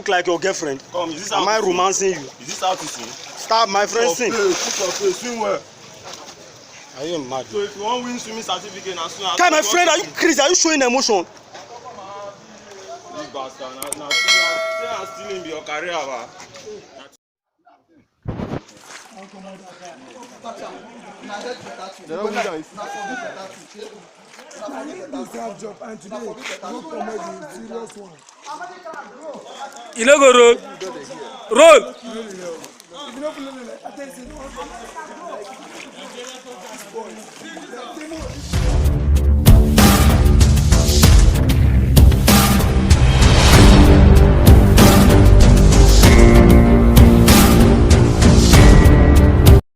look like your girlfriend? Come, is this Am I romancing you? Is this how to sing? Start, my friend, sing. Put your face, swim well. Are you mad? So if you want win swimming certificate and swim. Kai, my friend, are you crazy? Are you showing emotion? This bastard, now stealing your career, ba. You no go roll. Roll. If you don't